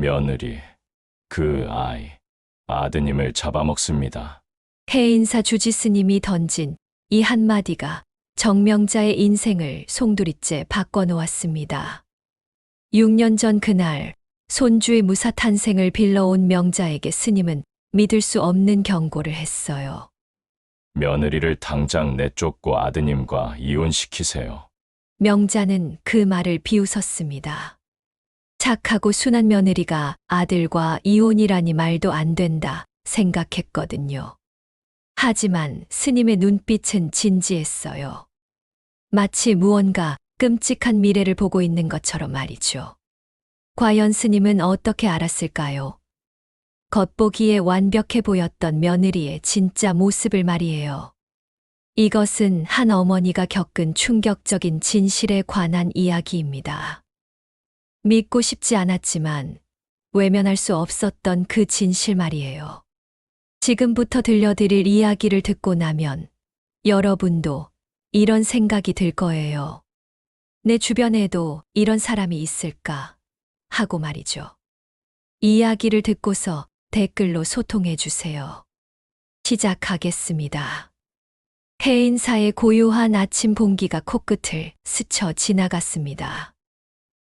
며느리, 그 아드님을 잡아먹습니다. 해인사 주지스님이 던진 이 한마디가 정명자의 인생을 송두리째 바꿔놓았습니다. 6년 전 그날 손주의 무사 탄생을 빌러온 명자에게 스님은 믿을 수 없는 경고를 했어요. 며느리를 당장 내쫓고 아드님과 이혼시키세요. 명자는 그 말을 비웃었습니다. 착하고 순한 며느리가 아들과 이혼이라니 말도 안 된다 생각했거든요. 하지만 스님의 눈빛은 진지했어요. 마치 무언가 끔찍한 미래를 보고 있는 것처럼 말이죠. 과연 스님은 어떻게 알았을까요? 겉보기에 완벽해 보였던 며느리의 진짜 모습을 말이에요. 이것은 한 어머니가 겪은 충격적인 진실에 관한 이야기입니다. 믿고 싶지 않았지만 외면할 수 없었던 그 진실 말이에요. 지금부터 들려드릴 이야기를 듣고 나면 여러분도 이런 생각이 들 거예요. 내 주변에도 이런 사람이 있을까 하고 말이죠. 이야기를 듣고서 댓글로 소통해 주세요. 시작하겠습니다. 해인사의 고요한 아침 공기가 코끝을 스쳐 지나갔습니다.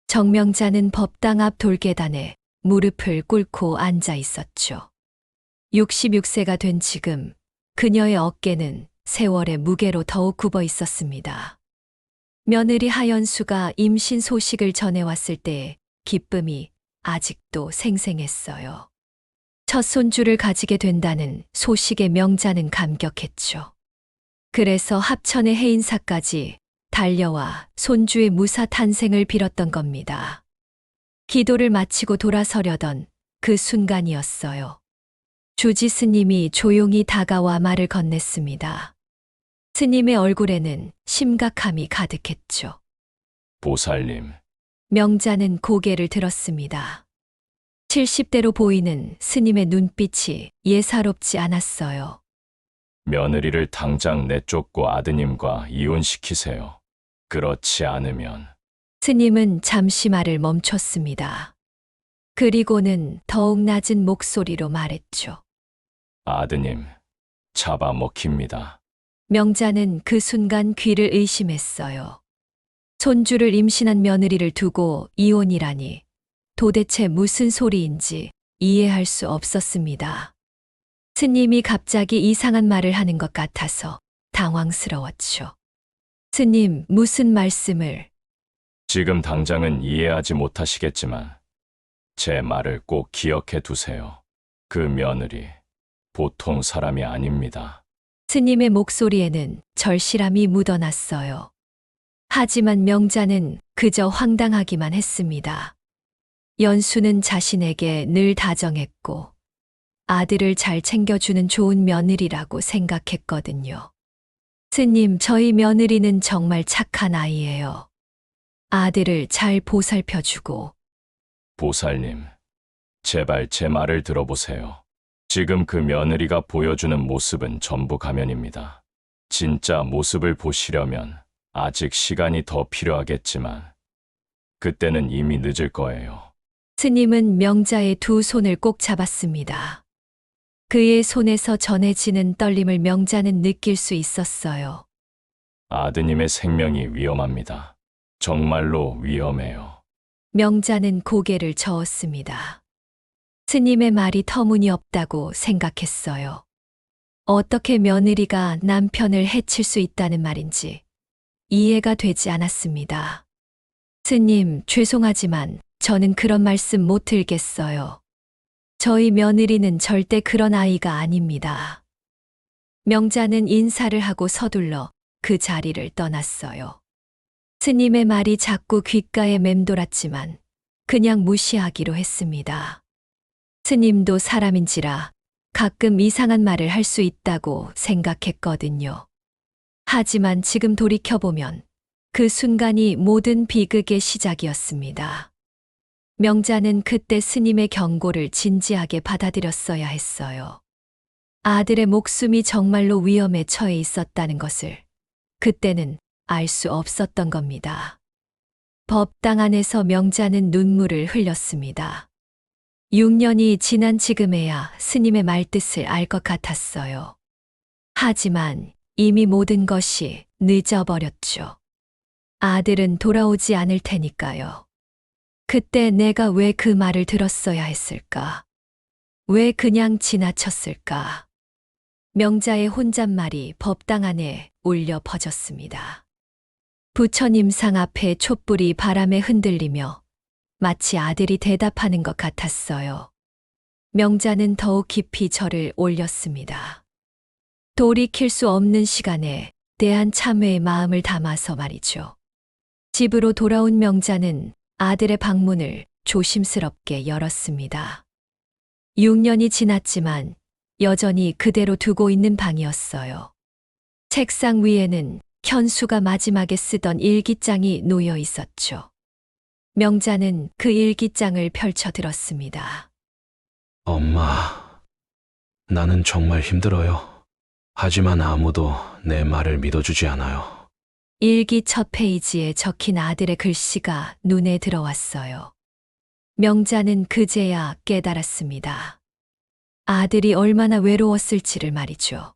정명자는 법당 앞 돌계단에 무릎을 꿇고 앉아 있었죠. 66세가 된 지금 그녀의 어깨는 세월의 무게로 더욱 굽어 있었습니다. 며느리 하연수가 임신 소식을 전해왔을 때의 기쁨이 아직도 생생했어요. 첫 손주를 가지게 된다는 소식에 명자는 감격했죠. 그래서 합천의 해인사까지 달려와 손주의 무사 탄생을 빌었던 겁니다. 기도를 마치고 돌아서려던 그 순간이었어요. 주지 스님이 조용히 다가와 말을 건넸습니다. 스님의 얼굴에는 심각함이 가득했죠. 보살님, 명자는 고개를 들었습니다. 70대로 보이는 스님의 눈빛이 예사롭지 않았어요. 며느리를 당장 내쫓고 아드님과 이혼시키세요. 그렇지 않으면 스님은 잠시 말을 멈췄습니다. 그리고는 더욱 낮은 목소리로 말했죠. 아드님 잡아먹힙니다. 명자는 그 순간 귀를 의심했어요. 손주를 임신한 며느리를 두고 이혼이라니 도대체 무슨 소리인지 이해할 수 없었습니다. 스님이 갑자기 이상한 말을 하는 것 같아서 당황스러웠죠. 스님, 무슨 말씀을? 지금 당장은 이해하지 못하시겠지만 제 말을 꼭 기억해 두세요. 그 며느리 보통 사람이 아닙니다. 스님의 목소리에는 절실함이 묻어났어요. 하지만 명자는 그저 황당하기만 했습니다. 연수는 자신에게 늘 다정했고 아들을 잘 챙겨주는 좋은 며느리라고 생각했거든요. 스님, 저희 며느리는 정말 착한 아이예요. 아들을 잘 보살펴주고. 보살님, 제발 제 말을 들어보세요. 지금 그 며느리가 보여주는 모습은 전부 가면입니다. 진짜 모습을 보시려면 아직 시간이 더 필요하겠지만 그때는 이미 늦을 거예요. 스님은 명자의 두 손을 꼭 잡았습니다. 그의 손에서 전해지는 떨림을 명자는 느낄 수 있었어요. 아드님의 생명이 위험합니다. 정말로 위험해요. 명자는 고개를 저었습니다. 스님의 말이 터무니없다고 생각했어요. 어떻게 며느리가 남편을 해칠 수 있다는 말인지 이해가 되지 않았습니다. 스님, 죄송하지만 저는 그런 말씀 못 들겠어요. 저희 며느리는 절대 그런 아이가 아닙니다. 명자는 인사를 하고 서둘러 그 자리를 떠났어요. 스님의 말이 자꾸 귓가에 맴돌았지만 그냥 무시하기로 했습니다. 스님도 사람인지라 가끔 이상한 말을 할 수 있다고 생각했거든요. 하지만 지금 돌이켜보면 그 순간이 모든 비극의 시작이었습니다. 명자는 그때 스님의 경고를 진지하게 받아들였어야 했어요. 아들의 목숨이 정말로 위험에 처해 있었다는 것을 그때는 알 수 없었던 겁니다. 법당 안에서 명자는 눈물을 흘렸습니다. 6년이 지난 지금에야 스님의 말뜻을 알 것 같았어요. 하지만 이미 모든 것이 늦어버렸죠. 아들은 돌아오지 않을 테니까요. 그때 내가 왜 그 말을 들었어야 했을까? 왜 그냥 지나쳤을까? 명자의 혼잣말이 법당 안에 울려 퍼졌습니다. 부처님 상 앞에 촛불이 바람에 흔들리며 마치 아들이 대답하는 것 같았어요. 명자는 더욱 깊이 절을 올렸습니다. 돌이킬 수 없는 시간에 대한 참회의 마음을 담아서 말이죠. 집으로 돌아온 명자는 아들의 방문을 조심스럽게 열었습니다. 6년이 지났지만 여전히 그대로 두고 있는 방이었어요. 책상 위에는 현수가 마지막에 쓰던 일기장이 놓여 있었죠. 명자는 그 일기장을 펼쳐 들었습니다. 엄마, 나는 정말 힘들어요. 하지만 아무도 내 말을 믿어주지 않아요. 일기 첫 페이지에 적힌 아들의 글씨가 눈에 들어왔어요. 명자는 그제야 깨달았습니다. 아들이 얼마나 외로웠을지를 말이죠.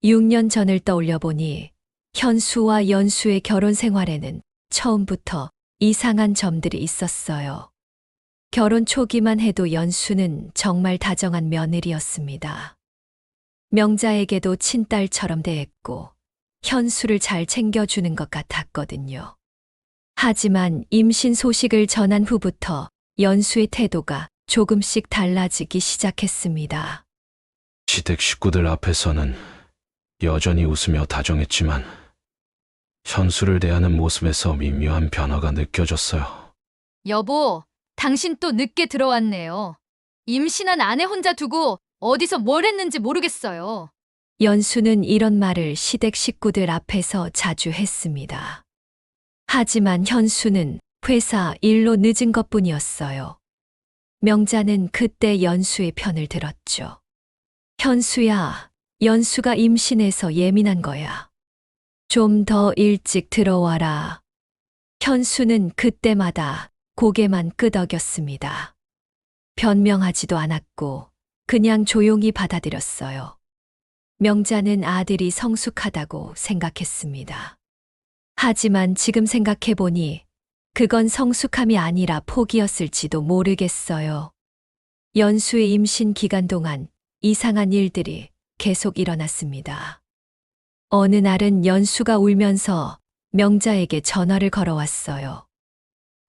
6년 전을 떠올려 보니 현수와 연수의 결혼 생활에는 처음부터 이상한 점들이 있었어요. 결혼 초기만 해도 연수는 정말 다정한 며느리였습니다. 명자에게도 친딸처럼 대했고 현수를 잘 챙겨주는 것 같았거든요. 하지만 임신 소식을 전한 후부터 연수의 태도가 조금씩 달라지기 시작했습니다. 시댁 식구들 앞에서는 여전히 웃으며 다정했지만 현수를 대하는 모습에서 미묘한 변화가 느껴졌어요. 여보, 당신 또 늦게 들어왔네요. 임신한 아내 혼자 두고 어디서 뭘 했는지 모르겠어요. 연수는 이런 말을 시댁 식구들 앞에서 자주 했습니다. 하지만 현수는 회사 일로 늦은 것뿐이었어요. 명자는 그때 연수의 편을 들었죠. 현수야, 연수가 임신해서 예민한 거야. 좀 더 일찍 들어와라. 현수는 그때마다 고개만 끄덕였습니다. 변명하지도 않았고 그냥 조용히 받아들였어요. 명자는 아들이 성숙하다고 생각했습니다. 하지만 지금 생각해보니 그건 성숙함이 아니라 포기였을지도 모르겠어요. 연수의 임신 기간 동안 이상한 일들이 계속 일어났습니다. 어느 날은 연수가 울면서 명자에게 전화를 걸어왔어요.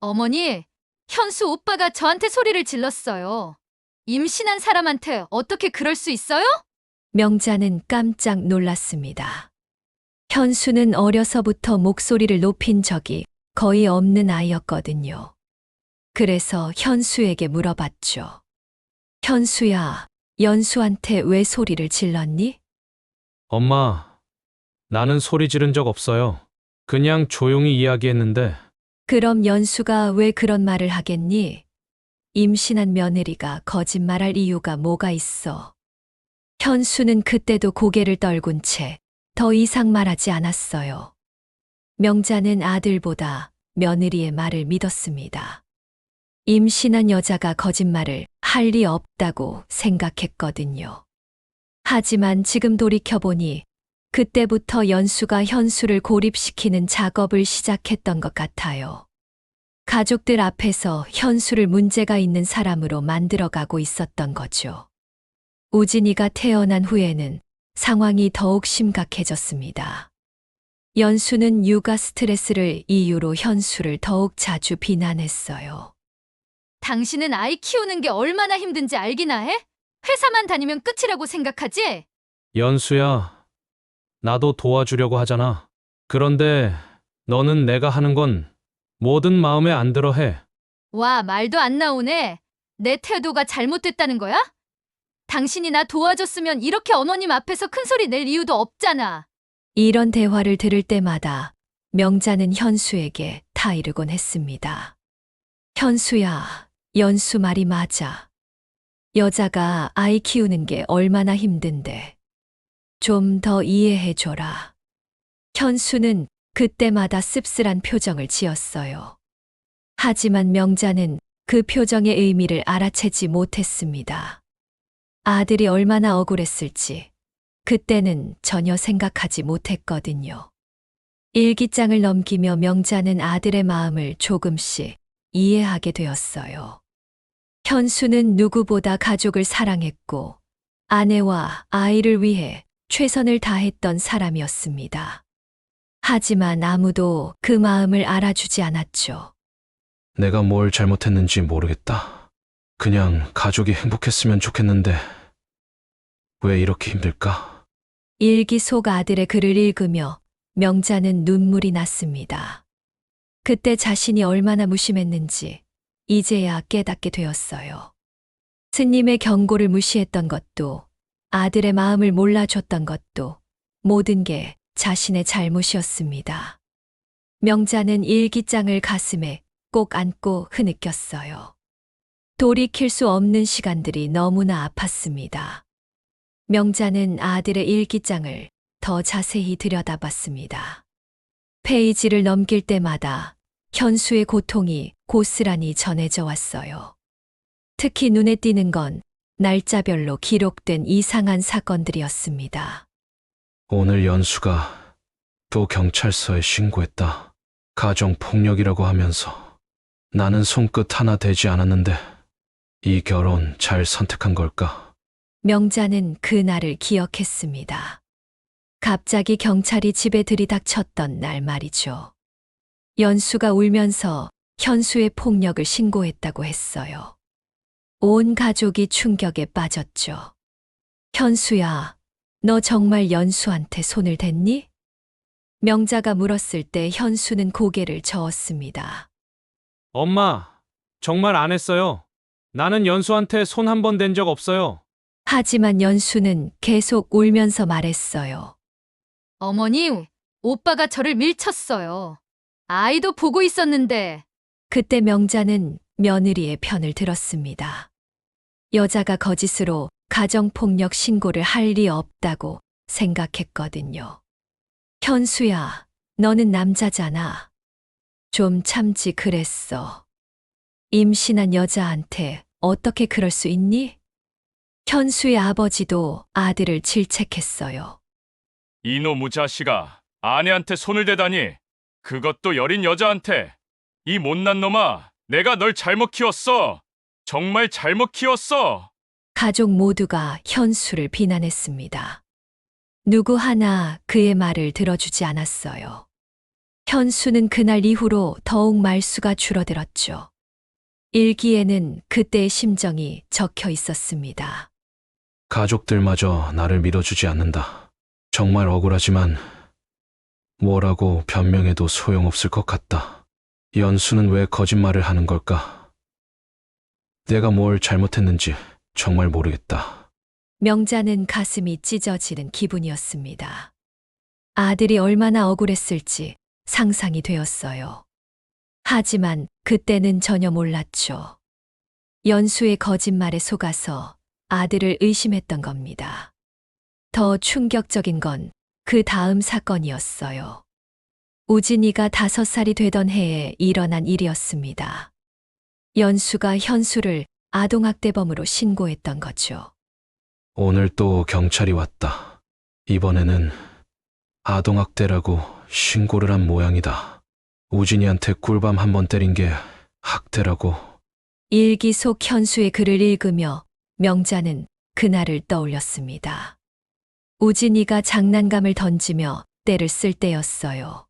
어머니, 현수 오빠가 저한테 소리를 질렀어요. 임신한 사람한테 어떻게 그럴 수 있어요? 명자는 깜짝 놀랐습니다. 현수는 어려서부터 목소리를 높인 적이 거의 없는 아이였거든요. 그래서 현수에게 물어봤죠. 현수야, 연수한테 왜 소리를 질렀니? 엄마, 나는 소리 지른 적 없어요. 그냥 조용히 이야기했는데 그럼 연수가 왜 그런 말을 하겠니? 임신한 며느리가 거짓말할 이유가 뭐가 있어? 현수는 그때도 고개를 떨군 채 더 이상 말하지 않았어요. 명자는 아들보다 며느리의 말을 믿었습니다. 임신한 여자가 거짓말을 할 리 없다고 생각했거든요. 하지만 지금 돌이켜보니 그때부터 연수가 현수를 고립시키는 작업을 시작했던 것 같아요. 가족들 앞에서 현수를 문제가 있는 사람으로 만들어가고 있었던 거죠. 우진이가 태어난 후에는 상황이 더욱 심각해졌습니다. 연수는 육아 스트레스를 이유로 현수를 더욱 자주 비난했어요. 당신은 아이 키우는 게 얼마나 힘든지 알기나 해? 회사만 다니면 끝이라고 생각하지? 연수야, 나도 도와주려고 하잖아. 그런데 너는 내가 하는 건 뭐든 마음에 안 들어 해. 와, 말도 안 나오네. 내 태도가 잘못됐다는 거야? 당신이 나 도와줬으면 이렇게 어머님 앞에서 큰 소리 낼 이유도 없잖아. 이런 대화를 들을 때마다 명자는 현수에게 타이르곤 했습니다. 현수야, 연수 말이 맞아. 여자가 아이 키우는 게 얼마나 힘든데. 좀 더 이해해줘라. 현수는 그때마다 씁쓸한 표정을 지었어요. 하지만 명자는 그 표정의 의미를 알아채지 못했습니다. 아들이 얼마나 억울했을지 그때는 전혀 생각하지 못했거든요. 일기장을 넘기며 명자는 아들의 마음을 조금씩 이해하게 되었어요. 현수는 누구보다 가족을 사랑했고 아내와 아이를 위해 최선을 다했던 사람이었습니다. 하지만 아무도 그 마음을 알아주지 않았죠. 내가 뭘 잘못했는지 모르겠다. 그냥 가족이 행복했으면 좋겠는데 왜 이렇게 힘들까? 일기 속 아들의 글을 읽으며 명자는 눈물이 났습니다. 그때 자신이 얼마나 무심했는지 이제야 깨닫게 되었어요. 스님의 경고를 무시했던 것도 아들의 마음을 몰라줬던 것도 모든 게 자신의 잘못이었습니다. 명자는 일기장을 가슴에 꼭 안고 흐느꼈어요. 돌이킬 수 없는 시간들이 너무나 아팠습니다. 명자는 아들의 일기장을 더 자세히 들여다봤습니다. 페이지를 넘길 때마다 현수의 고통이 고스란히 전해져 왔어요. 특히 눈에 띄는 건 날짜별로 기록된 이상한 사건들이었습니다. 오늘 연수가 또 경찰서에 신고했다. 가정폭력이라고 하면서 나는 손끝 하나 대지 않았는데 이 결혼 잘 선택한 걸까? 명자는 그날을 기억했습니다. 갑자기 경찰이 집에 들이닥쳤던 날 말이죠. 연수가 울면서 현수의 폭력을 신고했다고 했어요. 온 가족이 충격에 빠졌죠. 현수야, 너 정말 연수한테 손을 댔니? 명자가 물었을 때 현수는 고개를 저었습니다. 엄마, 정말 안 했어요. 나는 연수한테 손 한 번 댄 적 없어요. 하지만 연수는 계속 울면서 말했어요. 어머니, 오빠가 저를 밀쳤어요. 아이도 보고 있었는데. 그때 명자는 며느리의 편을 들었습니다. 여자가 거짓으로 가정폭력 신고를 할 리 없다고 생각했거든요. 현수야, 너는 남자잖아. 좀 참지 그랬어. 임신한 여자한테 어떻게 그럴 수 있니? 현수의 아버지도 아들을 질책했어요. 이놈의 자식아, 아내한테 손을 대다니. 그것도 여린 여자한테. 이 못난 놈아, 내가 널 잘못 키웠어. 정말 잘못 키웠어. 가족 모두가 현수를 비난했습니다. 누구 하나 그의 말을 들어주지 않았어요. 현수는 그날 이후로 더욱 말수가 줄어들었죠. 일기에는 그때의 심정이 적혀 있었습니다. 가족들마저 나를 믿어주지 않는다. 정말 억울하지만 뭐라고 변명해도 소용없을 것 같다. 연수는 왜 거짓말을 하는 걸까? 내가 뭘 잘못했는지 정말 모르겠다. 명자는 가슴이 찢어지는 기분이었습니다. 아들이 얼마나 억울했을지 상상이 되었어요. 하지만 그때는 전혀 몰랐죠. 연수의 거짓말에 속아서 아들을 의심했던 겁니다. 더 충격적인 건 그 다음 사건이었어요. 우진이가 5살이 되던 해에 일어난 일이었습니다. 연수가 현수를 아동학대범으로 신고했던 거죠. 오늘 또 경찰이 왔다. 이번에는 아동학대라고 신고를 한 모양이다. 우진이한테 꿀밤 한 번 때린 게 학대라고. 일기 속 현수의 글을 읽으며 명자는 그날을 떠올렸습니다. 우진이가 장난감을 던지며 때를 쓸 때였어요.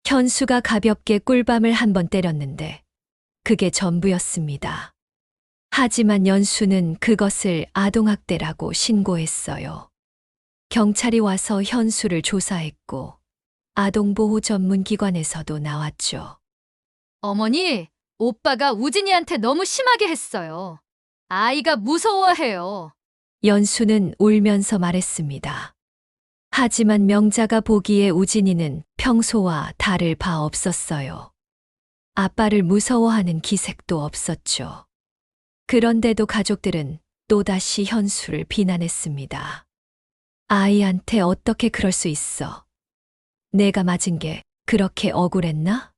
현수가 가볍게 꿀밤을 한 번 때렸는데 그게 전부였습니다. 하지만 연수는 그것을 아동학대라고 신고했어요. 경찰이 와서 현수를 조사했고 아동보호 전문기관에서도 나왔죠. 어머니, 오빠가 우진이한테 너무 심하게 했어요. 아이가 무서워해요. 연수는 울면서 말했습니다. 하지만 명자가 보기에 우진이는 평소와 다를 바 없었어요. 아빠를 무서워하는 기색도 없었죠. 그런데도 가족들은 또다시 현수를 비난했습니다. 아이한테 어떻게 그럴 수 있어? 내가 맞은 게 그렇게 억울했나?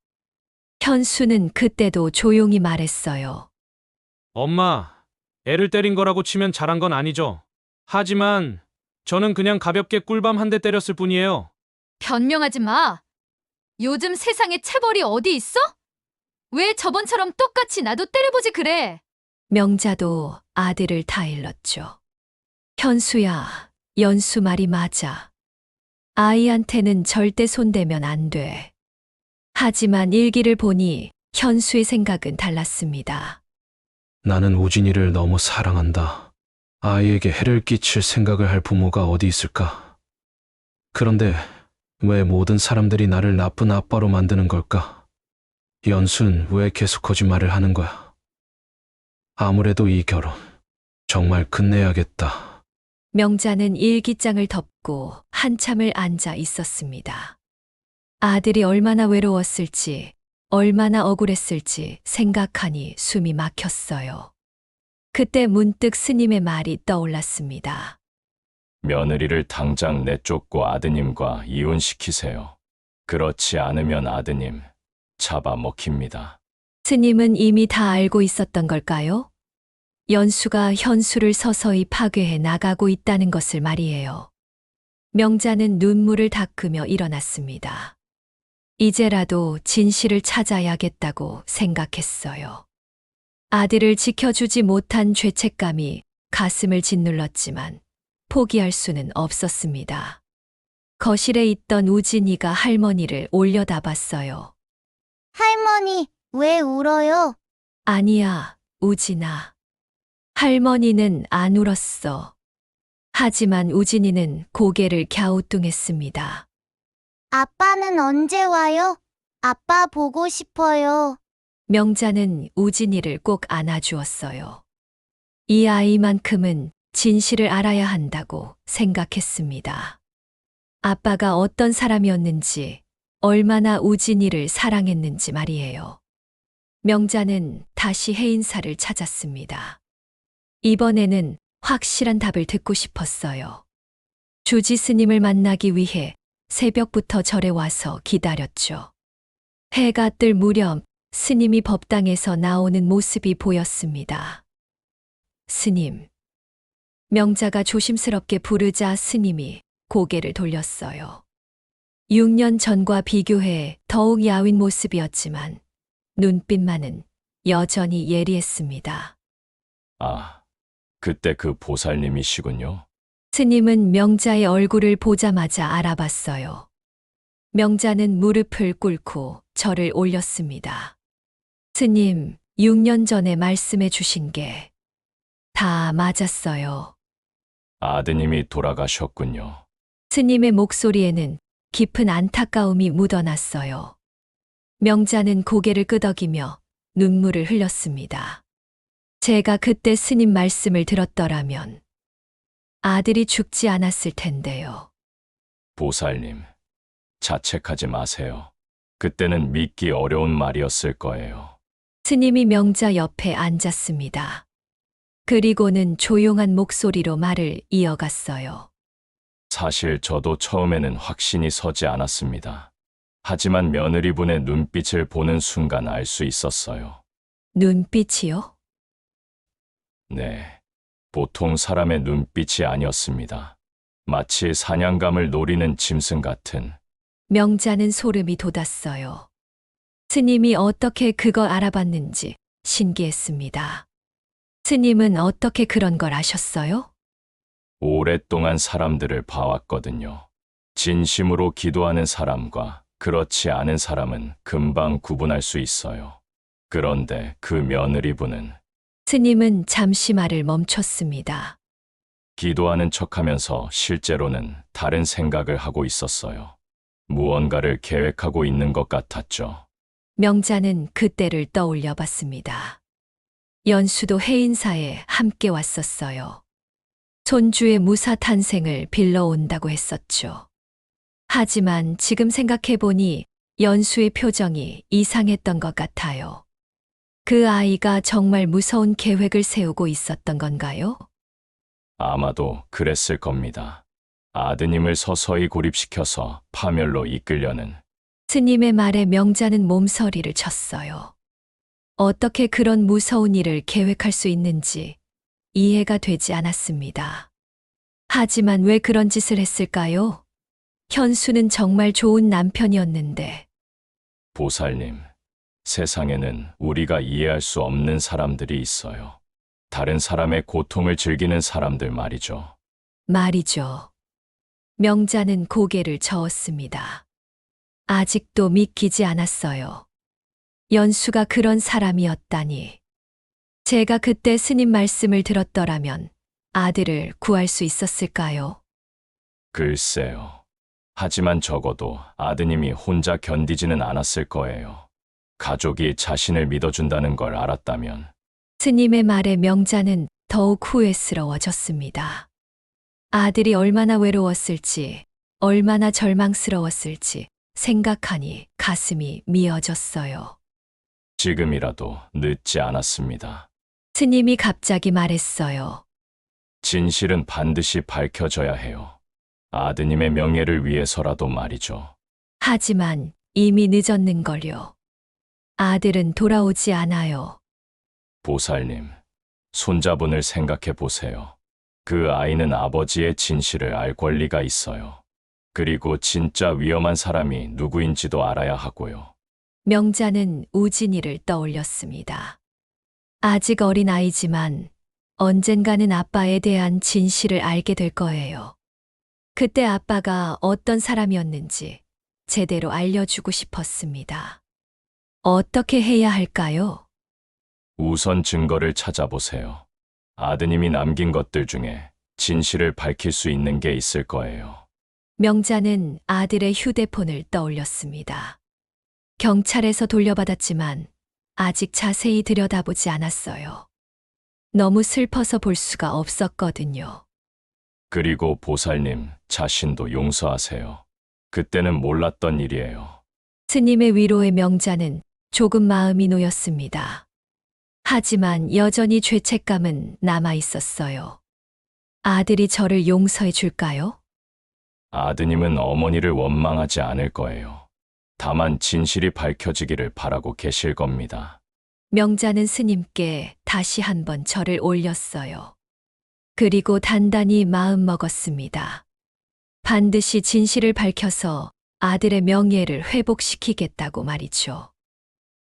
현수는 그때도 조용히 말했어요. 엄마, 애를 때린 거라고 치면 잘한 건 아니죠. 하지만 저는 그냥 가볍게 꿀밤 한 대 때렸을 뿐이에요. 변명하지 마. 요즘 세상에 체벌이 어디 있어? 왜 저번처럼 똑같이 나도 때려보지 그래? 명자도 아들을 다 일렀죠. 현수야, 연수 말이 맞아. 아이한테는 절대 손대면 안 돼. 하지만 일기를 보니 현수의 생각은 달랐습니다. 나는 우진이를 너무 사랑한다. 아이에게 해를 끼칠 생각을 할 부모가 어디 있을까? 그런데 왜 모든 사람들이 나를 나쁜 아빠로 만드는 걸까? 연수는 왜 계속 거짓말을 하는 거야? 아무래도 이 결혼 정말 끝내야겠다. 명자는 일기장을 덮고 한참을 앉아 있었습니다. 아들이 얼마나 외로웠을지, 얼마나 억울했을지 생각하니 숨이 막혔어요. 그때 문득 스님의 말이 떠올랐습니다. 며느리를 당장 내쫓고 아드님과 이혼시키세요. 그렇지 않으면 아드님 잡아먹힙니다. 스님은 이미 다 알고 있었던 걸까요? 연수가 현수를 서서히 파괴해 나가고 있다는 것을 말이에요. 명자는 눈물을 닦으며 일어났습니다. 이제라도 진실을 찾아야겠다고 생각했어요. 아들을 지켜주지 못한 죄책감이 가슴을 짓눌렀지만 포기할 수는 없었습니다. 거실에 있던 우진이가 할머니를 올려다봤어요. 할머니, 왜 울어요? 아니야, 우진아. 할머니는 안 울었어. 하지만 우진이는 고개를 갸우뚱했습니다. 아빠는 언제 와요? 아빠 보고 싶어요. 명자는 우진이를 꼭 안아주었어요. 이 아이만큼은 진실을 알아야 한다고 생각했습니다. 아빠가 어떤 사람이었는지, 얼마나 우진이를 사랑했는지 말이에요. 명자는 다시 해인사를 찾았습니다. 이번에는 확실한 답을 듣고 싶었어요. 주지 스님을 만나기 위해 새벽부터 절에 와서 기다렸죠. 해가 뜰 무렵 스님이 법당에서 나오는 모습이 보였습니다. 스님. 명자가 조심스럽게 부르자 스님이 고개를 돌렸어요. 6년 전과 비교해 더욱 야윈 모습이었지만 눈빛만은 여전히 예리했습니다. 아, 그때 그 보살님이시군요. 스님은 명자의 얼굴을 보자마자 알아봤어요. 명자는 무릎을 꿇고 절을 올렸습니다. 스님, 6년 전에 말씀해 주신 게 다 맞았어요. 아드님이 돌아가셨군요. 스님의 목소리에는 깊은 안타까움이 묻어났어요. 명자는 고개를 끄덕이며 눈물을 흘렸습니다. 제가 그때 스님 말씀을 들었더라면 아들이 죽지 않았을 텐데요. 보살님, 자책하지 마세요. 그때는 믿기 어려운 말이었을 거예요. 스님이 명자 옆에 앉았습니다. 그리고는 조용한 목소리로 말을 이어갔어요. 사실 저도 처음에는 확신이 서지 않았습니다. 하지만 며느리분의 눈빛을 보는 순간 알 수 있었어요. 눈빛이요? 네, 보통 사람의 눈빛이 아니었습니다. 마치 사냥감을 노리는 짐승 같은. 명자는 소름이 돋았어요. 스님이 어떻게 그걸 알아봤는지 신기했습니다. 스님은 어떻게 그런 걸 아셨어요? 오랫동안 사람들을 봐왔거든요. 진심으로 기도하는 사람과 그렇지 않은 사람은 금방 구분할 수 있어요. 그런데 그 며느리분은 스님은 잠시 말을 멈췄습니다. 기도하는 척하면서 실제로는 다른 생각을 하고 있었어요. 무언가를 계획하고 있는 것 같았죠. 명자는 그때를 떠올려 봤습니다. 연수도 해인사에 함께 왔었어요. 손주의 무사 탄생을 빌러온다고 했었죠. 하지만 지금 생각해보니 연수의 표정이 이상했던 것 같아요. 그 아이가 정말 무서운 계획을 세우고 있었던 건가요? 아마도 그랬을 겁니다. 아드님을 서서히 고립시켜서 파멸로 이끌려는. 스님의 말에 명자는 몸서리를 쳤어요. 어떻게 그런 무서운 일을 계획할 수 있는지 이해가 되지 않았습니다. 하지만 왜 그런 짓을 했을까요? 현수는 정말 좋은 남편이었는데. 보살님, 세상에는 우리가 이해할 수 없는 사람들이 있어요. 다른 사람의 고통을 즐기는 사람들 말이죠. 말이죠. 명자는 고개를 저었습니다. 아직도 믿기지 않았어요. 연수가 그런 사람이었다니. 제가 그때 스님 말씀을 들었더라면 아들을 구할 수 있었을까요? 글쎄요. 하지만 적어도 아드님이 혼자 견디지는 않았을 거예요. 가족이 자신을 믿어준다는 걸 알았다면. 스님의 말에 명자는 더욱 후회스러워졌습니다. 아들이 얼마나 외로웠을지, 얼마나 절망스러웠을지 생각하니 가슴이 미어졌어요. 지금이라도 늦지 않았습니다. 스님이 갑자기 말했어요. 진실은 반드시 밝혀져야 해요. 아드님의 명예를 위해서라도 말이죠. 하지만 이미 늦었는걸요. 아들은 돌아오지 않아요. 보살님, 손자분을 생각해 보세요. 그 아이는 아버지의 진실을 알 권리가 있어요. 그리고 진짜 위험한 사람이 누구인지도 알아야 하고요. 명자는 우진이를 떠올렸습니다. 아직 어린 아이지만 언젠가는 아빠에 대한 진실을 알게 될 거예요. 그때 아빠가 어떤 사람이었는지 제대로 알려주고 싶었습니다. 어떻게 해야 할까요? 우선 증거를 찾아보세요. 아드님이 남긴 것들 중에 진실을 밝힐 수 있는 게 있을 거예요. 명자는 아들의 휴대폰을 떠올렸습니다. 경찰에서 돌려받았지만 아직 자세히 들여다보지 않았어요. 너무 슬퍼서 볼 수가 없었거든요. 그리고 보살님 자신도 용서하세요. 그때는 몰랐던 일이에요. 스님의 위로에 명자는 조금 마음이 놓였습니다. 하지만 여전히 죄책감은 남아 있었어요. 아들이 저를 용서해 줄까요? 아드님은 어머니를 원망하지 않을 거예요. 다만 진실이 밝혀지기를 바라고 계실 겁니다. 명자는 스님께 다시 한번 절을 올렸어요. 그리고 단단히 마음먹었습니다. 반드시 진실을 밝혀서 아들의 명예를 회복시키겠다고 말이죠.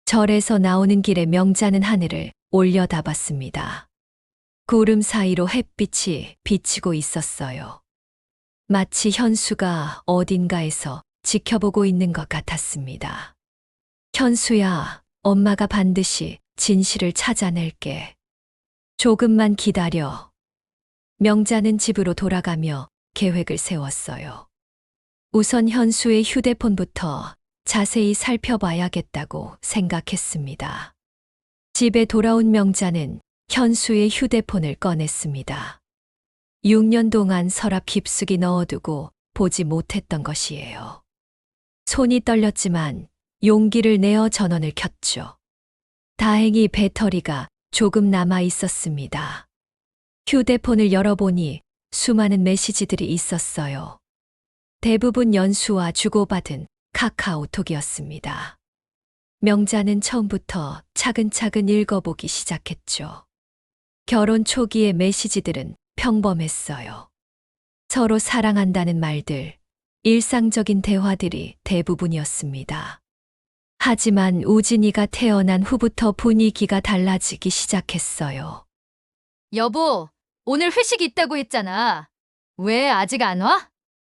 절에서 나오는 길에 명자는 하늘을 올려다봤습니다. 구름 사이로 햇빛이 비치고 있었어요. 마치 현수가 어딘가에서 지켜보고 있는 것 같았습니다. 현수야, 엄마가 반드시 진실을 찾아낼게. 조금만 기다려. 명자는 집으로 돌아가며 계획을 세웠어요. 우선 현수의 휴대폰부터 자세히 살펴봐야겠다고 생각했습니다. 집에 돌아온 명자는 현수의 휴대폰을 꺼냈습니다. 6년 동안 서랍 깊숙이 넣어두고 보지 못했던 것이에요. 손이 떨렸지만 용기를 내어 전원을 켰죠. 다행히 배터리가 조금 남아 있었습니다. 휴대폰을 열어보니 수많은 메시지들이 있었어요. 대부분 연수와 주고받은 카카오톡이었습니다. 명자는 처음부터 차근차근 읽어보기 시작했죠. 결혼 초기의 메시지들은 평범했어요. 서로 사랑한다는 말들, 일상적인 대화들이 대부분이었습니다. 하지만 우진이가 태어난 후부터 분위기가 달라지기 시작했어요. 여보, 오늘 회식 있다고 했잖아. 왜 아직 안 와?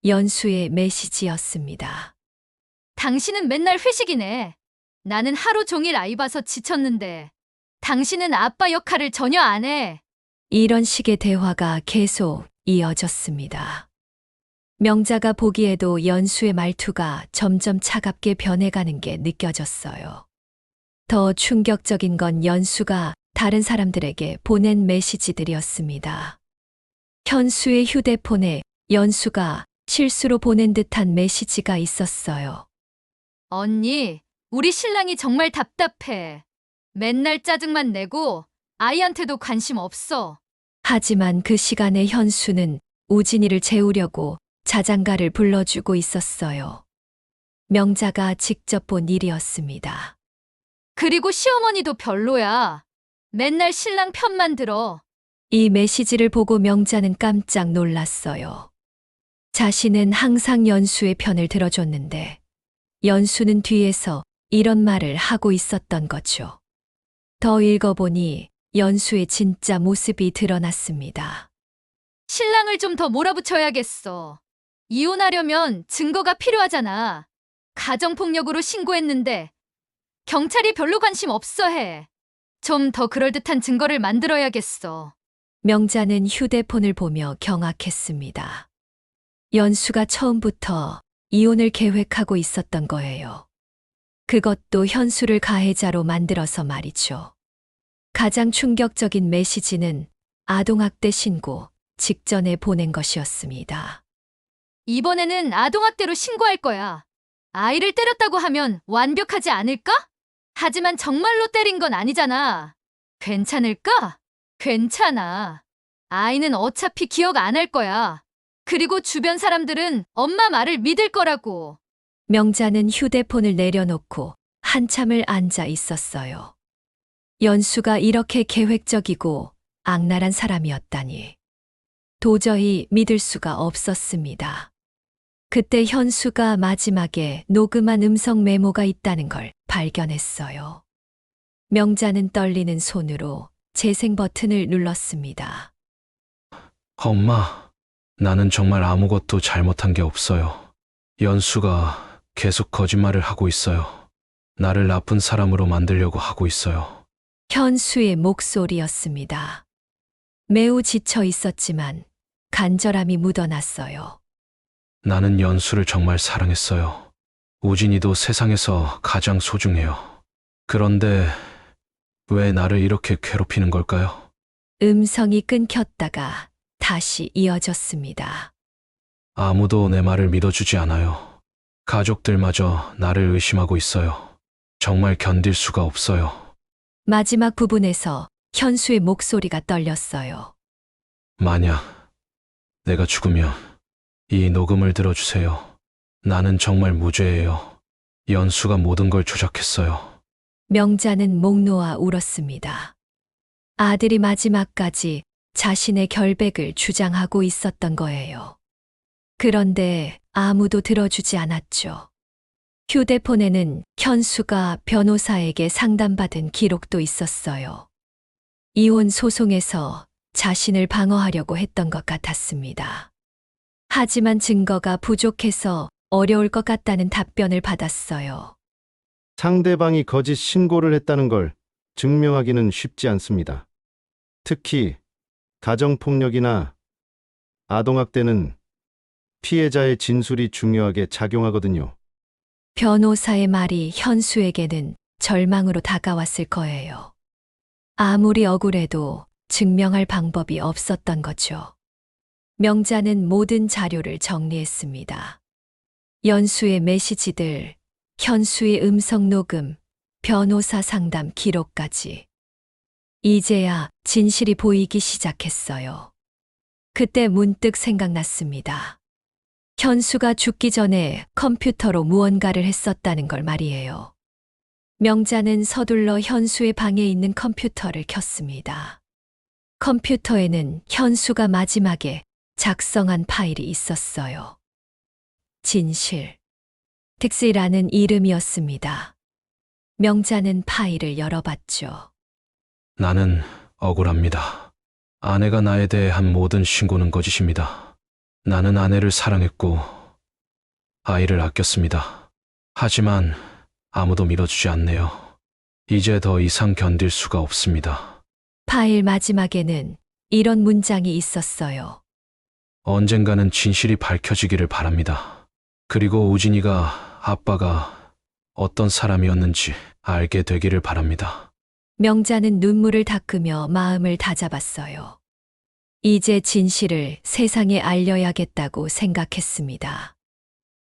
연수의 메시지였습니다. 당신은 맨날 회식이네. 나는 하루 종일 아이 봐서 지쳤는데. 당신은 아빠 역할을 전혀 안 해. 이런 식의 대화가 계속 이어졌습니다. 명자가 보기에도 연수의 말투가 점점 차갑게 변해가는 게 느껴졌어요. 더 충격적인 건 연수가 다른 사람들에게 보낸 메시지들이었습니다. 현수의 휴대폰에 연수가 실수로 보낸 듯한 메시지가 있었어요. 언니, 우리 신랑이 정말 답답해. 맨날 짜증만 내고 아이한테도 관심 없어. 하지만 그 시간에 현수는 우진이를 재우려고 자장가를 불러주고 있었어요. 명자가 직접 본 일이었습니다. 그리고 시어머니도 별로야. 맨날 신랑 편만 들어. 이 메시지를 보고 명자는 깜짝 놀랐어요. 자신은 항상 연수의 편을 들어줬는데 연수는 뒤에서 이런 말을 하고 있었던 거죠. 더 읽어보니 연수의 진짜 모습이 드러났습니다. 신랑을 좀 더 몰아붙여야겠어. 이혼하려면 증거가 필요하잖아. 가정폭력으로 신고했는데 경찰이 별로 관심 없어 해. 좀 더 그럴듯한 증거를 만들어야겠어. 명자는 휴대폰을 보며 경악했습니다. 연수가 처음부터 이혼을 계획하고 있었던 거예요. 그것도 현수를 가해자로 만들어서 말이죠. 가장 충격적인 메시지는 아동학대 신고 직전에 보낸 것이었습니다. 이번에는 아동학대로 신고할 거야. 아이를 때렸다고 하면 완벽하지 않을까? 하지만 정말로 때린 건 아니잖아. 괜찮을까? 괜찮아. 아이는 어차피 기억 안 할 거야. 그리고 주변 사람들은 엄마 말을 믿을 거라고. 명자는 휴대폰을 내려놓고 한참을 앉아 있었어요. 연수가 이렇게 계획적이고 악랄한 사람이었다니. 도저히 믿을 수가 없었습니다. 그때 현수가 마지막에 녹음한 음성 메모가 있다는 걸 발견했어요. 명자는 떨리는 손으로 재생 버튼을 눌렀습니다. 엄마, 나는 정말 아무것도 잘못한 게 없어요. 연수가 계속 거짓말을 하고 있어요. 나를 나쁜 사람으로 만들려고 하고 있어요. 현수의 목소리였습니다. 매우 지쳐 있었지만 간절함이 묻어났어요. 나는 연수를 정말 사랑했어요. 우진이도 세상에서 가장 소중해요. 그런데 왜 나를 이렇게 괴롭히는 걸까요? 음성이 끊겼다가 다시 이어졌습니다. 아무도 내 말을 믿어주지 않아요. 가족들마저 나를 의심하고 있어요. 정말 견딜 수가 없어요. 마지막 부분에서 현수의 목소리가 떨렸어요. 만약 내가 죽으면 이 녹음을 들어주세요. 나는 정말 무죄예요. 연수가 모든 걸 조작했어요. 명자는 목 놓아 울었습니다. 아들이 마지막까지 자신의 결백을 주장하고 있었던 거예요. 그런데 아무도 들어주지 않았죠. 휴대폰에는 현수가 변호사에게 상담받은 기록도 있었어요. 이혼 소송에서 자신을 방어하려고 했던 것 같았습니다. 하지만 증거가 부족해서 어려울 것 같다는 답변을 받았어요. 상대방이 거짓 신고를 했다는 걸 증명하기는 쉽지 않습니다. 특히 가정폭력이나 아동학대는 피해자의 진술이 중요하게 작용하거든요. 변호사의 말이 현수에게는 절망으로 다가왔을 거예요. 아무리 억울해도 증명할 방법이 없었던 거죠. 명자는 모든 자료를 정리했습니다. 연수의 메시지들, 현수의 음성 녹음, 변호사 상담 기록까지. 이제야 진실이 보이기 시작했어요. 그때 문득 생각났습니다. 현수가 죽기 전에 컴퓨터로 무언가를 했었다는 걸 말이에요. 명자는 서둘러 현수의 방에 있는 컴퓨터를 켰습니다. 컴퓨터에는 현수가 마지막에 작성한 파일이 있었어요. 진실. 텍스라는 이름이었습니다. 명자는 파일을 열어봤죠. 나는 억울합니다. 아내가 나에 대해 한 모든 신고는 거짓입니다. 나는 아내를 사랑했고 아이를 아꼈습니다. 하지만 아무도 믿어주지 않네요. 이제 더 이상 견딜 수가 없습니다. 파일 마지막에는 이런 문장이 있었어요. 언젠가는 진실이 밝혀지기를 바랍니다. 그리고 우진이가 아빠가 어떤 사람이었는지 알게 되기를 바랍니다. 명자는 눈물을 닦으며 마음을 다잡았어요. 이제 진실을 세상에 알려야겠다고 생각했습니다.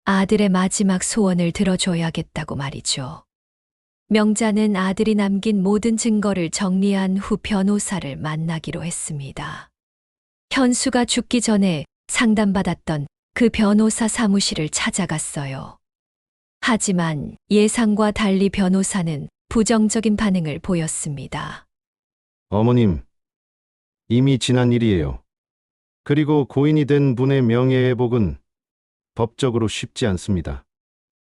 아들의 마지막 소원을 들어줘야겠다고 말이죠. 명자는 아들이 남긴 모든 증거를 정리한 후 변호사를 만나기로 했습니다. 현수가 죽기 전에 상담받았던 그 변호사 사무실을 찾아갔어요. 하지만 예상과 달리 변호사는 부정적인 반응을 보였습니다. 어머님, 이미 지난 일이에요. 그리고 고인이 된 분의 명예회복은 법적으로 쉽지 않습니다.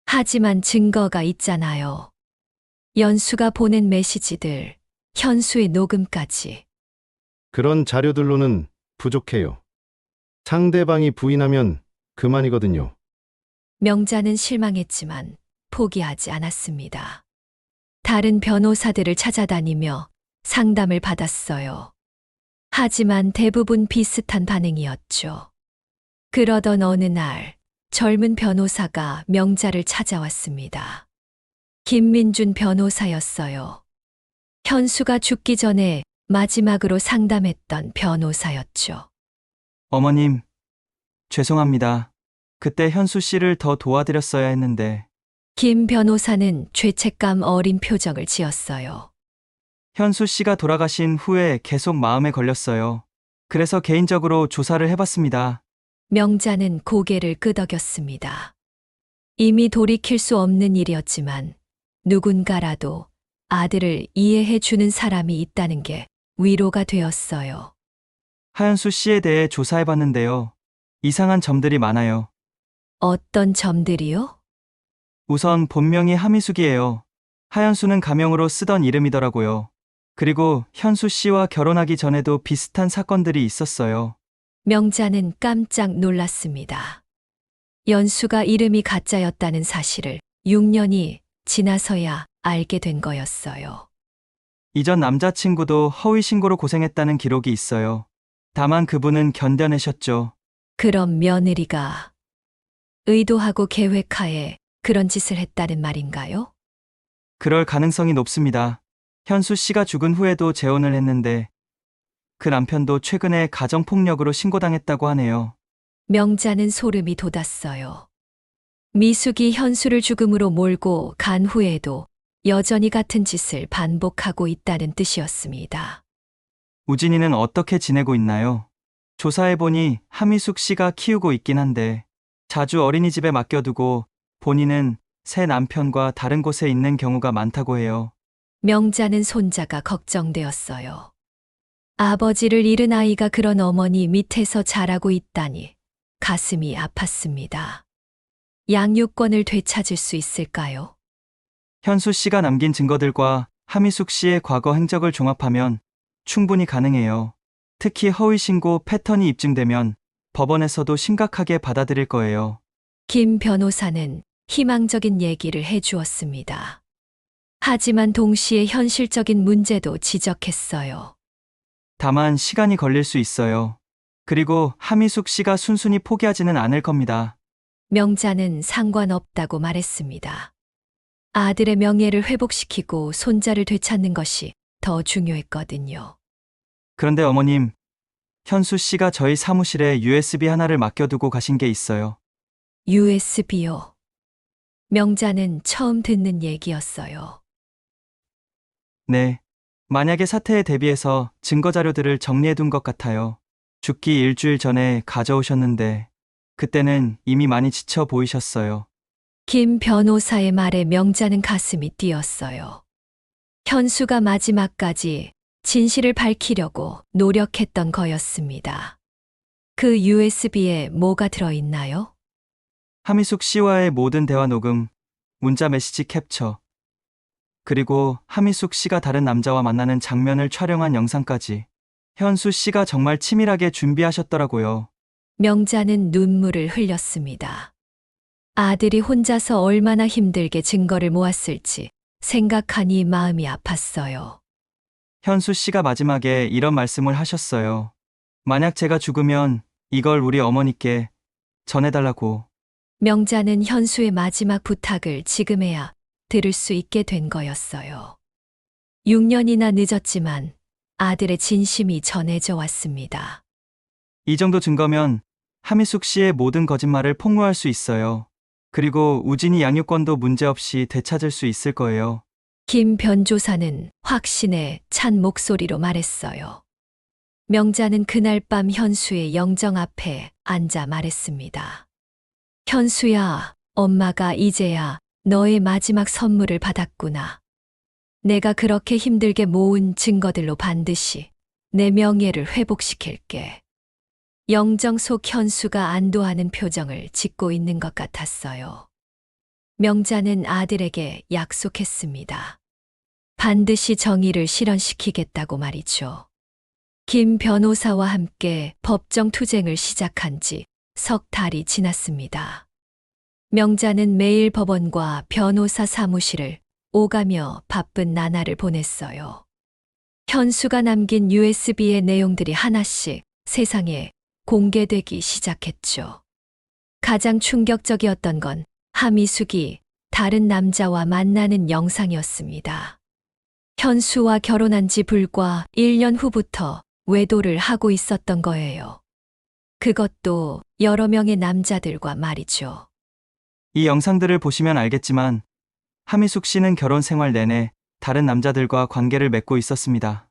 하지만 증거가 있잖아요. 연수가 보낸 메시지들, 현수의 녹음까지. 그런 자료들로는 부족해요. 상대방이 부인하면 그만이거든요. 명자는 실망했지만 포기하지 않았습니다. 다른 변호사들을 찾아다니며 상담을 받았어요. 하지만 대부분 비슷한 반응이었죠. 그러던 어느 날 젊은 변호사가 명자를 찾아왔습니다. 김민준 변호사였어요. 현수가 죽기 전에 마지막으로 상담했던 변호사였죠. 어머님, 죄송합니다. 그때 현수 씨를 더 도와드렸어야 했는데, 김 변호사는 죄책감 어린 표정을 지었어요. 현수 씨가 돌아가신 후에 계속 마음에 걸렸어요. 그래서 개인적으로 조사를 해봤습니다. 명자는 고개를 끄덕였습니다. 이미 돌이킬 수 없는 일이었지만 누군가라도 아들을 이해해 주는 사람이 있다는 게 위로가 되었어요. 하현수 씨에 대해 조사해봤는데요. 이상한 점들이 많아요. 어떤 점들이요? 우선 본명이 하미숙이에요. 하현수는 가명으로 쓰던 이름이더라고요. 그리고 현수 씨와 결혼하기 전에도 비슷한 사건들이 있었어요. 명자는 깜짝 놀랐습니다. 연수가 이름이 가짜였다는 사실을 6년이 지나서야 알게 된 거였어요. 이전 남자친구도 허위 신고로 고생했다는 기록이 있어요. 다만 그분은 견뎌내셨죠. 그럼 며느리가 의도하고 계획하에 그런 짓을 했다는 말인가요? 그럴 가능성이 높습니다. 현수 씨가 죽은 후에도 재혼을 했는데 그 남편도 최근에 가정폭력으로 신고당했다고 하네요. 명자는 소름이 돋았어요. 미숙이 현수를 죽음으로 몰고 간 후에도 여전히 같은 짓을 반복하고 있다는 뜻이었습니다. 우진이는 어떻게 지내고 있나요? 조사해보니 하미숙 씨가 키우고 있긴 한데 자주 어린이집에 맡겨두고 본인은 새 남편과 다른 곳에 있는 경우가 많다고 해요. 명자는 손자가 걱정되었어요. 아버지를 잃은 아이가 그런 어머니 밑에서 자라고 있다니 가슴이 아팠습니다. 양육권을 되찾을 수 있을까요? 현수 씨가 남긴 증거들과 하미숙 씨의 과거 행적을 종합하면 충분히 가능해요. 특히 허위 신고 패턴이 입증되면 법원에서도 심각하게 받아들일 거예요. 김 변호사는 희망적인 얘기를 해주었습니다. 하지만 동시에 현실적인 문제도 지적했어요. 다만 시간이 걸릴 수 있어요. 그리고 하미숙 씨가 순순히 포기하지는 않을 겁니다. 명자는 상관없다고 말했습니다. 아들의 명예를 회복시키고 손자를 되찾는 것이 더 중요했거든요. 그런데 어머님, 현수 씨가 저희 사무실에 USB 하나를 맡겨두고 가신 게 있어요. USB요. 명자는 처음 듣는 얘기였어요. 네. 만약에 사태에 대비해서 증거 자료들을 정리해둔 것 같아요. 죽기 일주일 전에 가져오셨는데 그때는 이미 많이 지쳐 보이셨어요. 김 변호사의 말에 명자는 가슴이 뛰었어요. 현수가 마지막까지 진실을 밝히려고 노력했던 거였습니다. 그 USB에 뭐가 들어있나요? 하미숙 씨와의 모든 대화 녹음, 문자 메시지 캡처, 그리고 하미숙 씨가 다른 남자와 만나는 장면을 촬영한 영상까지. 현수 씨가 정말 치밀하게 준비하셨더라고요. 명자는 눈물을 흘렸습니다. 아들이 혼자서 얼마나 힘들게 증거를 모았을지 생각하니 마음이 아팠어요. 현수 씨가 마지막에 이런 말씀을 하셨어요. 만약 제가 죽으면 이걸 우리 어머니께 전해달라고. 명자는 현수의 마지막 부탁을 지금에야 들을 수 있게 된 거였어요. 6년이나 늦었지만 아들의 진심이 전해져 왔습니다. 이 정도 증거면 하미숙 씨의 모든 거짓말을 폭로할 수 있어요. 그리고 우진이 양육권도 문제없이 되찾을 수 있을 거예요. 김 변조사는 확신에 찬 목소리로 말했어요. 명자는 그날 밤 현수의 영정 앞에 앉아 말했습니다. 현수야, 엄마가 이제야 너의 마지막 선물을 받았구나. 내가 그렇게 힘들게 모은 증거들로 반드시 내 명예를 회복시킬게. 영정 속 현수가 안도하는 표정을 짓고 있는 것 같았어요. 명자는 아들에게 약속했습니다. 반드시 정의를 실현시키겠다고 말이죠. 김 변호사와 함께 법정 투쟁을 시작한 지 석 달이 지났습니다. 명자는 매일 법원과 변호사 사무실을 오가며 바쁜 나날을 보냈어요. 현수가 남긴 USB의 내용들이 하나씩 세상에 공개되기 시작했죠. 가장 충격적이었던 건 하미숙이 다른 남자와 만나는 영상이었습니다. 현수와 결혼한 지 불과 1년 후부터 외도를 하고 있었던 거예요. 그것도 여러 명의 남자들과 말이죠. 이 영상들을 보시면 알겠지만 하미숙 씨는 결혼 생활 내내 다른 남자들과 관계를 맺고 있었습니다.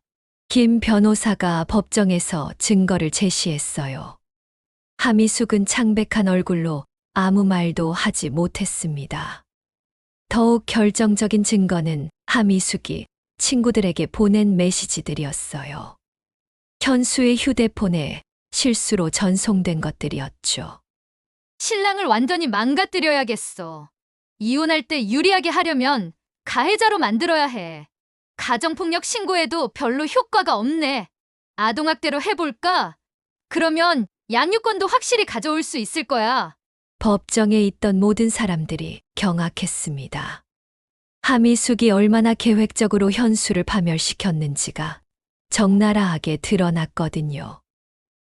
김 변호사가 법정에서 증거를 제시했어요. 하미숙은 창백한 얼굴로 아무 말도 하지 못했습니다. 더욱 결정적인 증거는 하미숙이 친구들에게 보낸 메시지들이었어요. 현수의 휴대폰에 실수로 전송된 것들이었죠. 신랑을 완전히 망가뜨려야겠어. 이혼할 때 유리하게 하려면 가해자로 만들어야 해. 가정폭력 신고해도 별로 효과가 없네. 아동학대로 해볼까? 그러면 양육권도 확실히 가져올 수 있을 거야. 법정에 있던 모든 사람들이 경악했습니다. 하미숙이 얼마나 계획적으로 현수를 파멸시켰는지가 적나라하게 드러났거든요.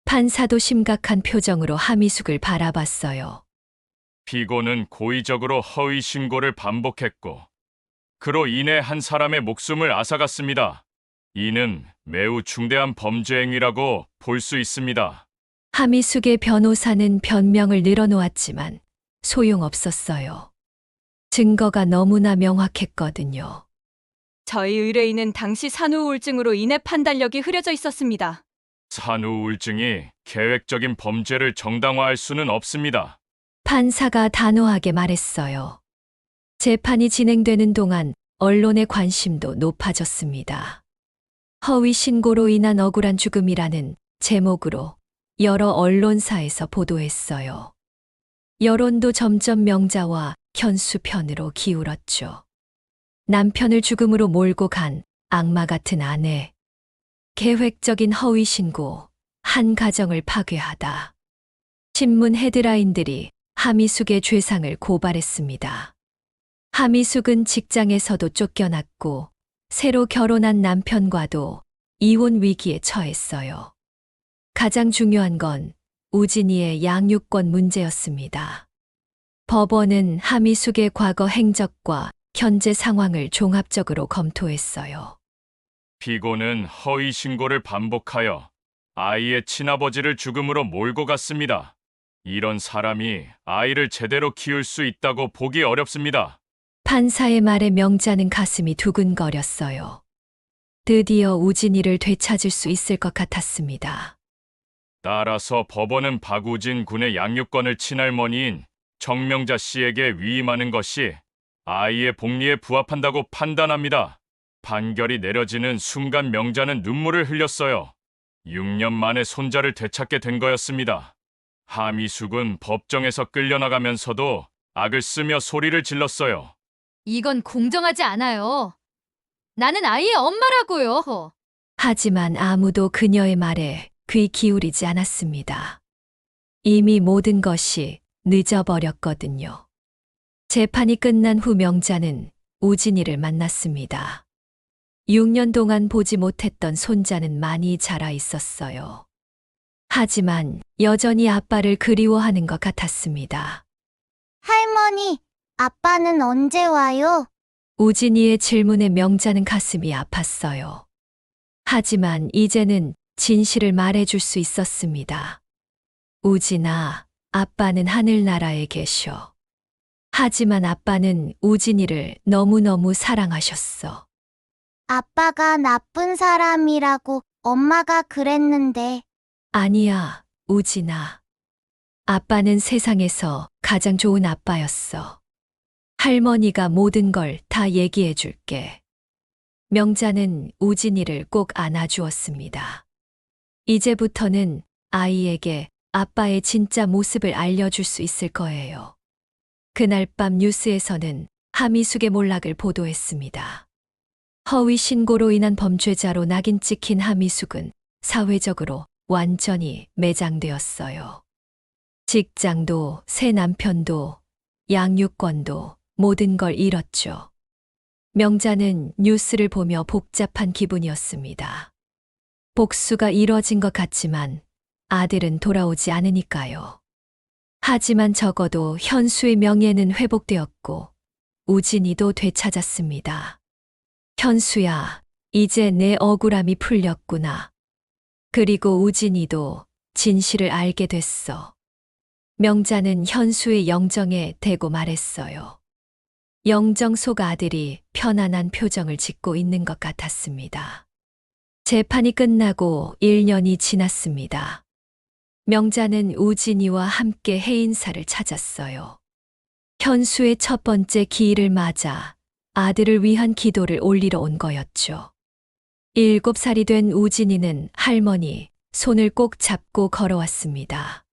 판사도 심각한 표정으로 하미숙을 바라봤어요. 피고는 고의적으로 허위 신고를 반복했고, 그로 인해 한 사람의 목숨을 앗아갔습니다. 이는 매우 중대한 범죄 행위라고 볼 수 있습니다. 하미숙의 변호사는 변명을 늘어놓았지만 소용없었어요. 증거가 너무나 명확했거든요. 저희 의뢰인은 당시 산후 우울증으로 인해 판단력이 흐려져 있었습니다. 산후 우울증이 계획적인 범죄를 정당화할 수는 없습니다. 판사가 단호하게 말했어요. 재판이 진행되는 동안 언론의 관심도 높아졌습니다. 허위 신고로 인한 억울한 죽음이라는 제목으로 여러 언론사에서 보도했어요. 여론도 점점 명자와 현수 편으로 기울었죠. 남편을 죽음으로 몰고 간 악마 같은 아내. 계획적인 허위 신고, 한 가정을 파괴하다. 신문 헤드라인들이 하미숙의 죄상을 고발했습니다. 하미숙은 직장에서도 쫓겨났고 새로 결혼한 남편과도 이혼 위기에 처했어요. 가장 중요한 건 우진이의 양육권 문제였습니다. 법원은 하미숙의 과거 행적과 현재 상황을 종합적으로 검토했어요. 피고는 허위 신고를 반복하여 아이의 친아버지를 죽음으로 몰고 갔습니다. 이런 사람이 아이를 제대로 키울 수 있다고 보기 어렵습니다. 판사의 말에 명자는 가슴이 두근거렸어요. 드디어 우진이를 되찾을 수 있을 것 같았습니다. 따라서 법원은 박우진 군의 양육권을 친할머니인 정명자 씨에게 위임하는 것이 아이의 복리에 부합한다고 판단합니다. 판결이 내려지는 순간 명자는 눈물을 흘렸어요. 6년 만에 손자를 되찾게 된 거였습니다. 하미숙은 법정에서 끌려나가면서도 악을 쓰며 소리를 질렀어요. 이건 공정하지 않아요. 나는 아이의 엄마라고요. 하지만 아무도 그녀의 말에 귀 기울이지 않았습니다. 이미 모든 것이 늦어버렸거든요. 재판이 끝난 후 명자는 우진이를 만났습니다. 6년 동안 보지 못했던 손자는 많이 자라 있었어요. 하지만 여전히 아빠를 그리워하는 것 같았습니다. 할머니, 아빠는 언제 와요? 우진이의 질문에 명자는 가슴이 아팠어요. 하지만 이제는 진실을 말해줄 수 있었습니다. 우진아, 아빠는 하늘나라에 계셔. 하지만 아빠는 우진이를 너무너무 사랑하셨어. 아빠가 나쁜 사람이라고 엄마가 그랬는데. 아니야, 우진아. 아빠는 세상에서 가장 좋은 아빠였어. 할머니가 모든 걸 다 얘기해 줄게. 명자는 우진이를 꼭 안아주었습니다. 이제부터는 아이에게 아빠의 진짜 모습을 알려줄 수 있을 거예요. 그날 밤 뉴스에서는 하미숙의 몰락을 보도했습니다. 허위 신고로 인한 범죄자로 낙인 찍힌 하미숙은 사회적으로 완전히 매장되었어요. 직장도, 새 남편도, 양육권도 모든 걸 잃었죠. 명자는 뉴스를 보며 복잡한 기분이었습니다. 복수가 이뤄진 것 같지만 아들은 돌아오지 않으니까요. 하지만 적어도 현수의 명예는 회복되었고 우진이도 되찾았습니다. 현수야, 이제 내 억울함이 풀렸구나. 그리고 우진이도 진실을 알게 됐어. 명자는 현수의 영정에 대고 말했어요. 영정 속 아들이 편안한 표정을 짓고 있는 것 같았습니다. 재판이 끝나고 1년이 지났습니다. 명자는 우진이와 함께 해인사를 찾았어요. 현수의 첫 번째 기일을 맞아 아들을 위한 기도를 올리러 온 거였죠. 7살이 된 우진이는 할머니 손을 꼭 잡고 걸어왔습니다.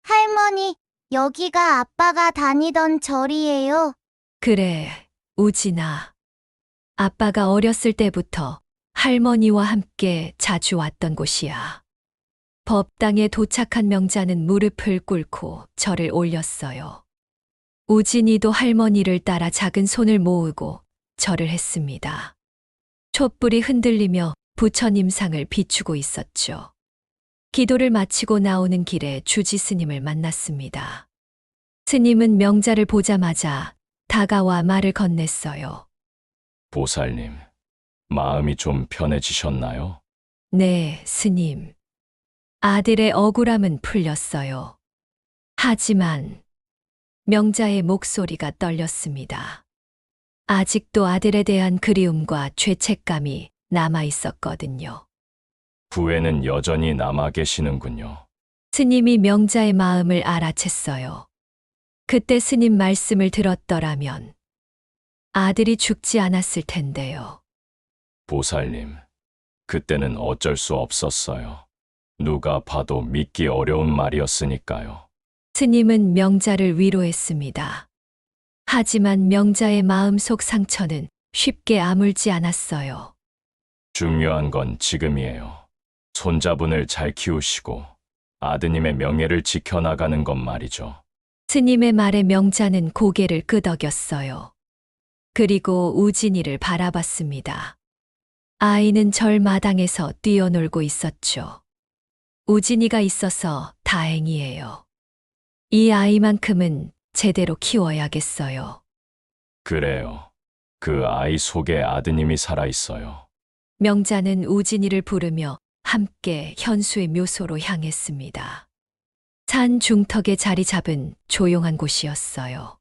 할머니, 여기가 아빠가 다니던 절이에요. 그래, 우진아. 아빠가 어렸을 때부터 할머니와 함께 자주 왔던 곳이야. 법당에 도착한 명자는 무릎을 꿇고 절을 올렸어요. 우진이도 할머니를 따라 작은 손을 모으고 절을 했습니다. 촛불이 흔들리며 부처님 상을 비추고 있었죠. 기도를 마치고 나오는 길에 주지 스님을 만났습니다. 스님은 명자를 보자마자 다가와 말을 건넸어요. 보살님, 마음이 좀 편해지셨나요? 네, 스님. 아들의 억울함은 풀렸어요. 하지만 명자의 목소리가 떨렸습니다. 아직도 아들에 대한 그리움과 죄책감이 남아 있었거든요. 후회는 여전히 남아 계시는군요. 스님이 명자의 마음을 알아챘어요. 그때 스님 말씀을 들었더라면 아들이 죽지 않았을 텐데요. 보살님, 그때는 어쩔 수 없었어요. 누가 봐도 믿기 어려운 말이었으니까요. 스님은 명자를 위로했습니다. 하지만 명자의 마음속 상처는 쉽게 아물지 않았어요. 중요한 건 지금이에요. 손자분을 잘 키우시고 아드님의 명예를 지켜나가는 것 말이죠. 스님의 말에 명자는 고개를 끄덕였어요. 그리고 우진이를 바라봤습니다. 아이는 절 마당에서 뛰어놀고 있었죠. 우진이가 있어서 다행이에요. 이 아이만큼은 제대로 키워야겠어요. 그래요. 그 아이 속에 아드님이 살아있어요. 명자는 우진이를 부르며 함께 현수의 묘소로 향했습니다. 산 중턱에 자리 잡은 조용한 곳이었어요.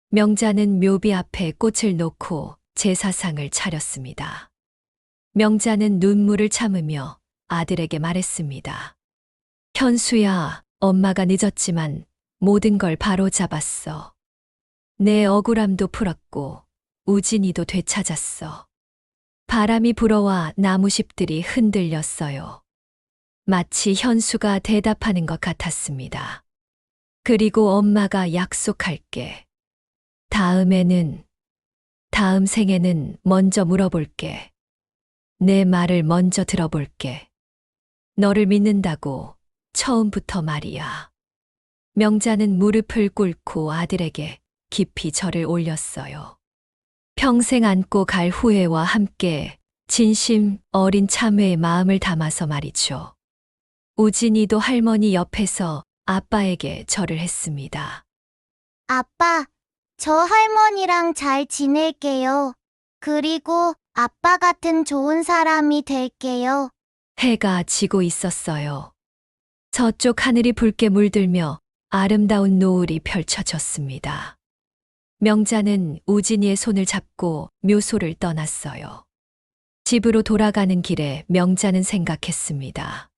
명자는 묘비 앞에 꽃을 놓고 제사상을 차렸습니다. 명자는 눈물을 참으며 아들에게 말했습니다. 현수야, 엄마가 늦었지만 모든 걸 바로잡았어. 내 억울함도 풀었고 우진이도 되찾았어. 바람이 불어와 나무잎들이 흔들렸어요. 마치 현수가 대답하는 것 같았습니다. 그리고 엄마가 약속할게. 다음 생에는 먼저 물어볼게. 내 말을 먼저 들어볼게. 너를 믿는다고 처음부터 말이야. 명자는 무릎을 꿇고 아들에게 깊이 절을 올렸어요. 평생 안고 갈 후회와 함께 진심 어린 참회의 마음을 담아서 말이죠. 우진이도 할머니 옆에서 아빠에게 절을 했습니다. 아빠, 저 할머니랑 잘 지낼게요. 그리고 아빠 같은 좋은 사람이 될게요. 해가 지고 있었어요. 저쪽 하늘이 붉게 물들며 아름다운 노을이 펼쳐졌습니다. 명자는 우진이의 손을 잡고 묘소를 떠났어요. 집으로 돌아가는 길에 명자는 생각했습니다.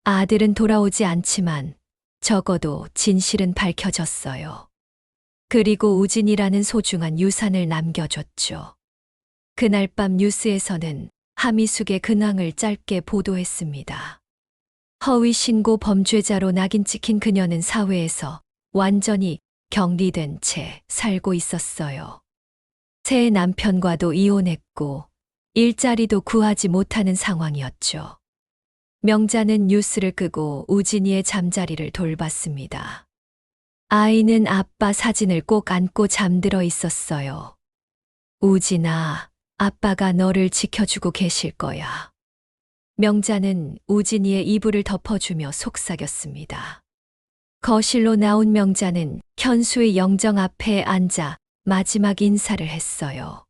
아들은 돌아오지 않지만 적어도 진실은 밝혀졌어요. 그리고 우진이라는 소중한 유산을 남겨줬죠. 그날 밤 뉴스에서는 하미숙의 근황을 짧게 보도했습니다. 허위 신고 범죄자로 낙인 찍힌 그녀는 사회에서 완전히 격리된 채 살고 있었어요. 새 남편과도 이혼했고 일자리도 구하지 못하는 상황이었죠. 명자는 뉴스를 끄고 우진이의 잠자리를 돌봤습니다. 아이는 아빠 사진을 꼭 안고 잠들어 있었어요. 우진아, 아빠가 너를 지켜주고 계실 거야. 명자는 우진이의 이불을 덮어주며 속삭였습니다. 거실로 나온 명자는 현수의 영정 앞에 앉아 마지막 인사를 했어요.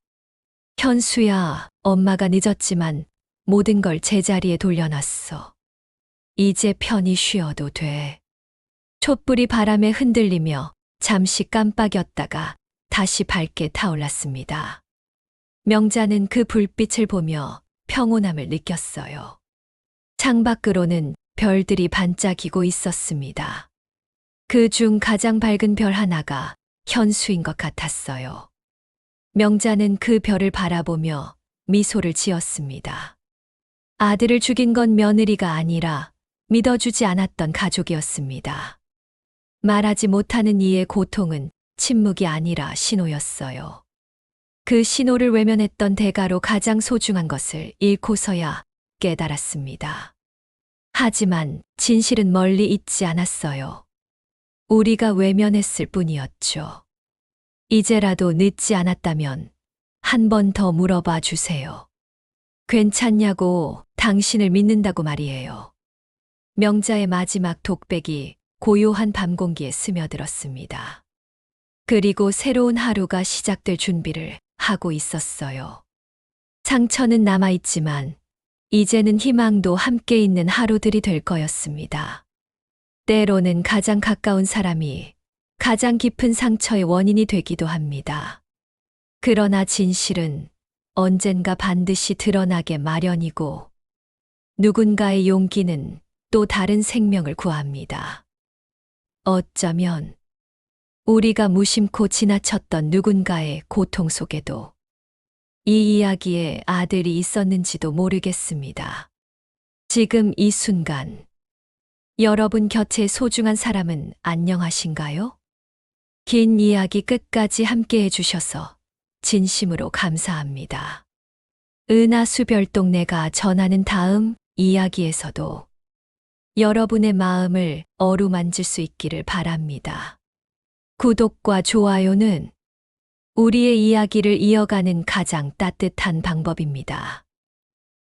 현수야, 엄마가 늦었지만 모든 걸 제자리에 돌려놨어. 이제 편히 쉬어도 돼. 촛불이 바람에 흔들리며 잠시 깜빡였다가 다시 밝게 타올랐습니다. 명자는 그 불빛을 보며 평온함을 느꼈어요. 창밖으로는 별들이 반짝이고 있었습니다. 그 중 가장 밝은 별 하나가 현수인 것 같았어요. 명자는 그 별을 바라보며 미소를 지었습니다. 아들을 죽인 건 며느리가 아니라 믿어주지 않았던 가족이었습니다. 말하지 못하는 이의 고통은 침묵이 아니라 신호였어요. 그 신호를 외면했던 대가로 가장 소중한 것을 잃고서야 깨달았습니다. 하지만 진실은 멀리 있지 않았어요. 우리가 외면했을 뿐이었죠. 이제라도 늦지 않았다면 한 번 더 물어봐 주세요. 괜찮냐고 당신을 믿는다고 말이에요. 명자의 마지막 독백이 고요한 밤 공기에 스며들었습니다. 그리고 새로운 하루가 시작될 준비를 하고 있었어요. 상처는 남아있지만 이제는 희망도 함께 있는 하루들이 될 거였습니다. 때로는 가장 가까운 사람이 가장 깊은 상처의 원인이 되기도 합니다. 그러나 진실은 언젠가 반드시 드러나게 마련이고 누군가의 용기는 또 다른 생명을 구합니다. 어쩌면 우리가 무심코 지나쳤던 누군가의 고통 속에도 이 이야기에 아들이 있었는지도 모르겠습니다. 지금 이 순간 여러분 곁에 소중한 사람은 안녕하신가요? 긴 이야기 끝까지 함께 해주셔서 진심으로 감사합니다. 은하수 별동네가 전하는 다음 이야기에서도 여러분의 마음을 어루만질 수 있기를 바랍니다. 구독과 좋아요는 우리의 이야기를 이어가는 가장 따뜻한 방법입니다.